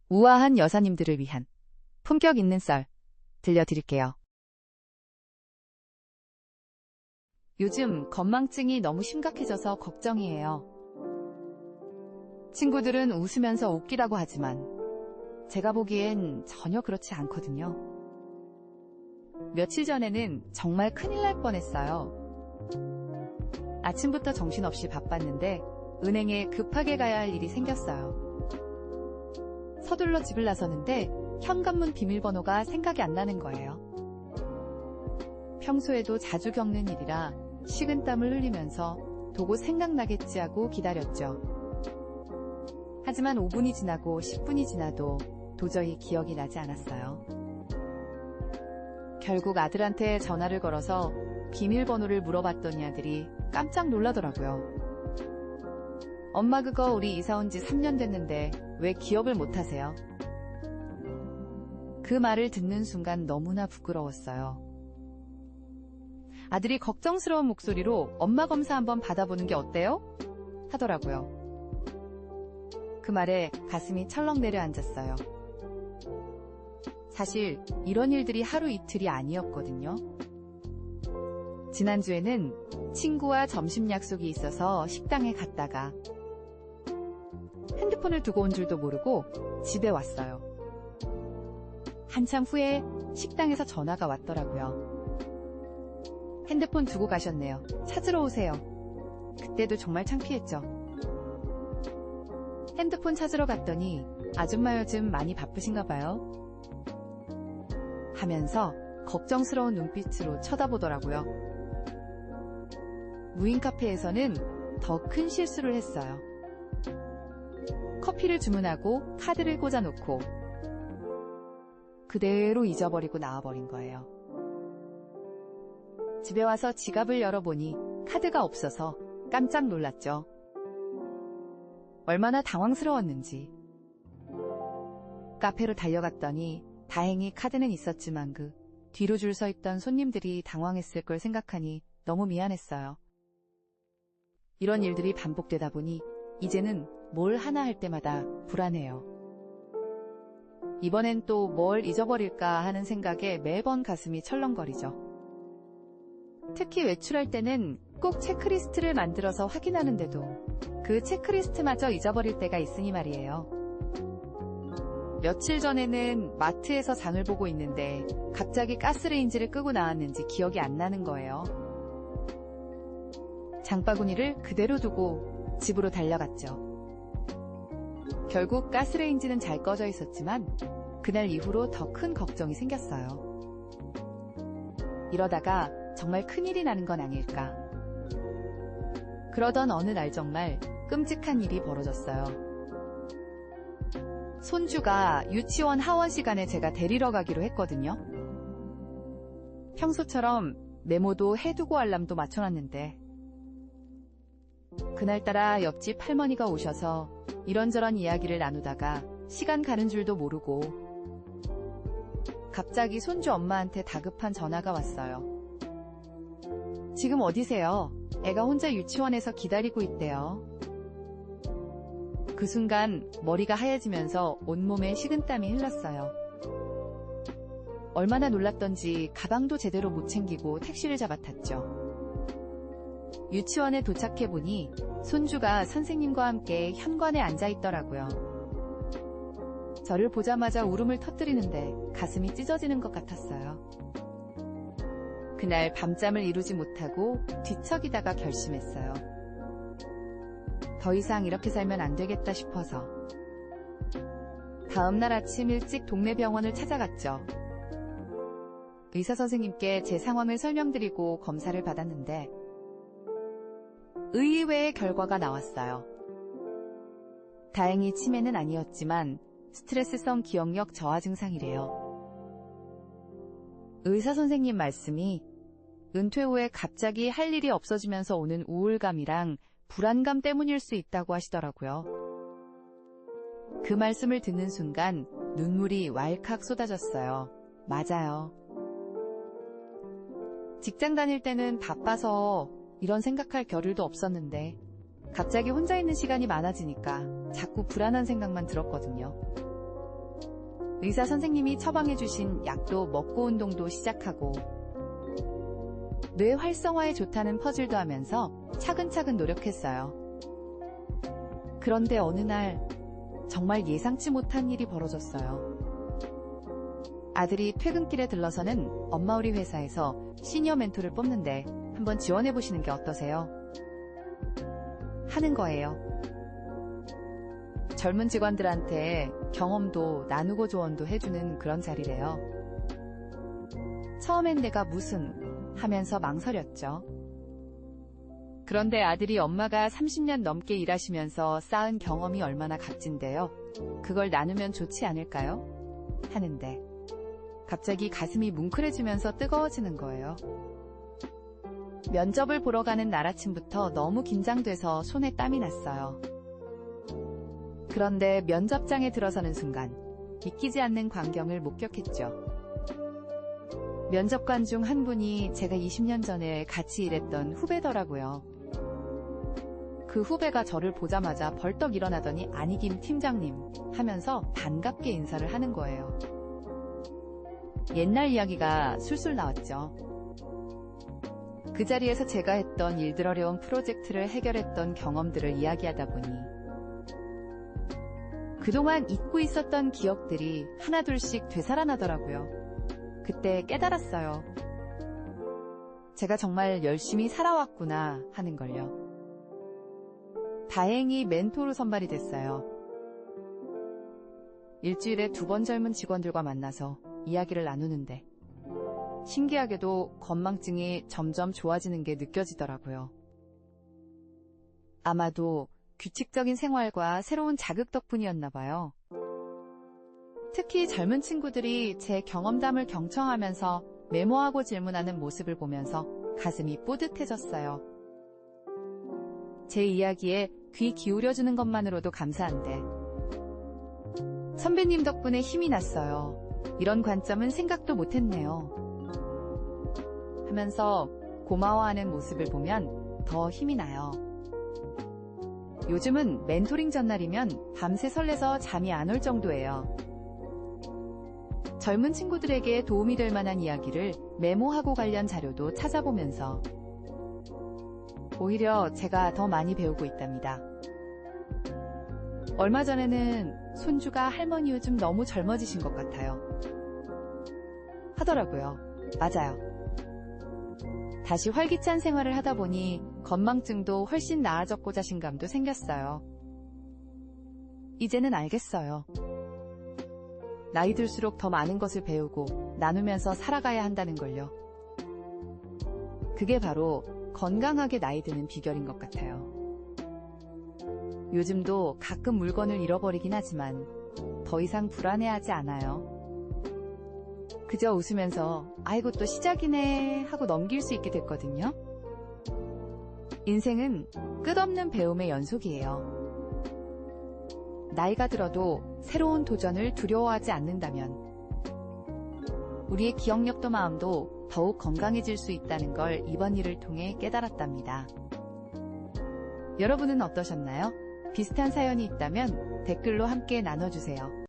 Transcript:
우아한 여사님들을 위한 품격 있는 썰 들려드릴게요. 요즘 건망증이 너무 심각해져서 걱정이에요. 친구들은 웃으면서 웃기다고 하지만 제가 보기엔 전혀 그렇지 않거든요. 며칠 전에는 정말 큰일 날 뻔했어요. 아침부터 정신없이 바빴는데 은행에 급하게 가야 할 일이 생겼어요. 서둘러 집을 나서는데 현관문 비밀번호가 생각이 안 나는 거예요. 평소에도 자주 겪는 일이라 식은땀을 흘리면서 도고 생각나겠지 하고 기다렸죠. 하지만 5분이 지나고 10분이 지나도 도저히 기억이 나지 않았어요. 결국 아들한테 전화를 걸어서 비밀번호를 물어봤더니 아들이 깜짝 놀라더라고요. 엄마, 그거 우리 이사 온 지 3년 됐는데 왜 기억을 못하세요? 그 말을 듣는 순간 너무나 부끄러웠어요. 아들이 걱정스러운 목소리로 엄마 검사 한번 받아보는 게 어때요? 하더라고요. 그 말에 가슴이 철렁 내려앉았어요. 사실 이런 일들이 하루 이틀이 아니었거든요. 지난주에는 친구와 점심 약속이 있어서 식당에 갔다가 핸드폰을 두고 온 줄도 모르고 집에 왔어요. 한참 후에 식당에서 전화가 왔더라고요. 핸드폰 두고 가셨네요. 찾으러 오세요. 그때도 정말 창피했죠. 핸드폰 찾으러 갔더니 아줌마 요즘 많이 바쁘신가 봐요. 하면서 걱정스러운 눈빛으로 쳐다보더라고요. 무인 카페에서는 더 큰 실수를 했어요. 커피를 주문하고 카드를 꽂아놓고 그대로 잊어버리고 나와버린 거예요. 집에 와서 지갑을 열어보니 카드가 없어서 깜짝 놀랐죠. 얼마나 당황스러웠는지. 카페로 달려갔더니 다행히 카드는 있었지만 그 뒤로 줄 서 있던 손님들이 당황했을 걸 생각하니 너무 미안했어요. 이런 일들이 반복되다 보니 이제는 뭘 하나 할 때마다 불안해요. 이번엔 또 뭘 잊어버릴까 하는 생각에 매번 가슴이 철렁거리죠. 특히 외출할 때는 꼭 체크리스트를 만들어서 확인하는데도 그 체크리스트마저 잊어버릴 때가 있으니 말이에요. 며칠 전에는 마트에서 장을 보고 있는데 갑자기 가스레인지를 끄고 나왔는지 기억이 안 나는 거예요. 장바구니를 그대로 두고 집으로 달려갔죠. 결국 가스레인지는 잘 꺼져 있었지만 그날 이후로 더 큰 걱정이 생겼어요. 이러다가 정말 큰일이 나는 건 아닐까. 그러던 어느 날 정말 끔찍한 일이 벌어졌어요. 손주가 유치원 하원 시간에 제가 데리러 가기로 했거든요. 평소처럼 메모도 해두고 알람도 맞춰놨는데 그날따라 옆집 할머니가 오셔서 이런저런 이야기를 나누다가 시간 가는 줄도 모르고 갑자기 손주 엄마한테 다급한 전화가 왔어요. 지금 어디세요? 애가 혼자 유치원에서 기다리고 있대요. 그 순간 머리가 하얘지면서 온몸에 식은땀이 흘렀어요. 얼마나 놀랐던지 가방도 제대로 못 챙기고 택시를 잡아탔죠. 유치원에 도착해보니 손주가 선생님과 함께 현관에 앉아있더라고요. 저를 보자마자 울음을 터뜨리는데 가슴이 찢어지는 것 같았어요. 그날 밤잠을 이루지 못하고 뒤척이다가 결심했어요. 더 이상 이렇게 살면 안 되겠다 싶어서 다음날 아침 일찍 동네 병원을 찾아갔죠. 의사 선생님께 제 상황을 설명드리고 검사를 받았는데 의외의 결과가 나왔어요. 다행히 치매는 아니었지만 스트레스성 기억력 저하 증상이래요. 의사 선생님 말씀이 은퇴 후에 갑자기 할 일이 없어지면서 오는 우울감이랑 불안감 때문일 수 있다고 하시더라고요. 그 말씀을 듣는 순간 눈물이 왈칵 쏟아졌어요. 맞아요. 직장 다닐 때는 바빠서 이런 생각할 겨를도 없었는데 갑자기 혼자 있는 시간이 많아지니까 자꾸 불안한 생각만 들었거든요. 의사 선생님이 처방해주신 약도 먹고 운동도 시작하고 뇌 활성화에 좋다는 퍼즐도 하면서 차근차근 노력했어요. 그런데 어느 날 정말 예상치 못한 일이 벌어졌어요. 아들이 퇴근길에 들러서는 엄마 우리 회사에서 시니어 멘토를 뽑는데 한번 지원해보시는 게 어떠세요? 하는 거예요. 젊은 직원들한테 경험도 나누고 조언도 해주는 그런 자리래요. 처음엔 내가 무슨 하면서 망설였죠. 그런데 아들이 엄마가 30년 넘게 일하시면서 쌓은 경험이 얼마나 값진데요. 그걸 나누면 좋지 않을까요? 하는데 갑자기 가슴이 뭉클해지면서 뜨거워지는 거예요. 면접을 보러 가는 날 아침부터 너무 긴장돼서 손에 땀이 났어요. 그런데 면접장에 들어서는 순간 믿기지 않는 광경을 목격했죠. 면접관 중 한 분이 제가 20년 전에 같이 일했던 후배더라고요. 그 후배가 저를 보자마자 벌떡 일어나더니 아니 김 팀장님 하면서 반갑게 인사를 하는 거예요. 옛날 이야기가 술술 나왔죠. 그 자리에서 제가 했던 일들 어려운 프로젝트를 해결했던 경험들을 이야기하다 보니 그동안 잊고 있었던 기억들이 하나둘씩 되살아나더라고요. 그때 깨달았어요. 제가 정말 열심히 살아왔구나 하는 걸요. 다행히 멘토로 선발이 됐어요. 일주일에 2번 젊은 직원들과 만나서 이야기를 나누는데 신기하게도 건망증이 점점 좋아지는 게 느껴지더라고요. 아마도 규칙적인 생활과 새로운 자극 덕분이었나 봐요. 특히 젊은 친구들이 제 경험담을 경청하면서 메모하고 질문하는 모습을 보면서 가슴이 뿌듯해졌어요. 제 이야기에 귀 기울여주는 것만으로도 감사한데 선배님 덕분에 힘이 났어요. 이런 관점은 생각도 못했네요. 하면서 고마워하는 모습을 보면 더 힘이 나요. 요즘은 멘토링 전날이면 밤새 설레서 잠이 안 올 정도예요. 젊은 친구들에게 도움이 될 만한 이야기를 메모하고 관련 자료도 찾아보면서 오히려 제가 더 많이 배우고 있답니다. 얼마 전에는 손주가 할머니 요즘 너무 젊어지신 것 같아요. 하더라고요. 맞아요. 다시 활기찬 생활을 하다 보니 건망증도 훨씬 나아졌고 자신감도 생겼어요. 이제는 알겠어요. 나이 들수록 더 많은 것을 배우고 나누면서 살아가야 한다는 걸요. 그게 바로 건강하게 나이 드는 비결인 것 같아요. 요즘도 가끔 물건을 잃어버리긴 하지만 더 이상 불안해하지 않아요. 그저 웃으면서 아이고 또 시작이네 하고 넘길 수 있게 됐거든요. 인생은 끝없는 배움의 연속이에요. 나이가 들어도 새로운 도전을 두려워하지 않는다면 우리의 기억력도 마음도 더욱 건강해질 수 있다는 걸 이번 일을 통해 깨달았답니다. 여러분은 어떠셨나요? 비슷한 사연이 있다면 댓글로 함께 나눠주세요.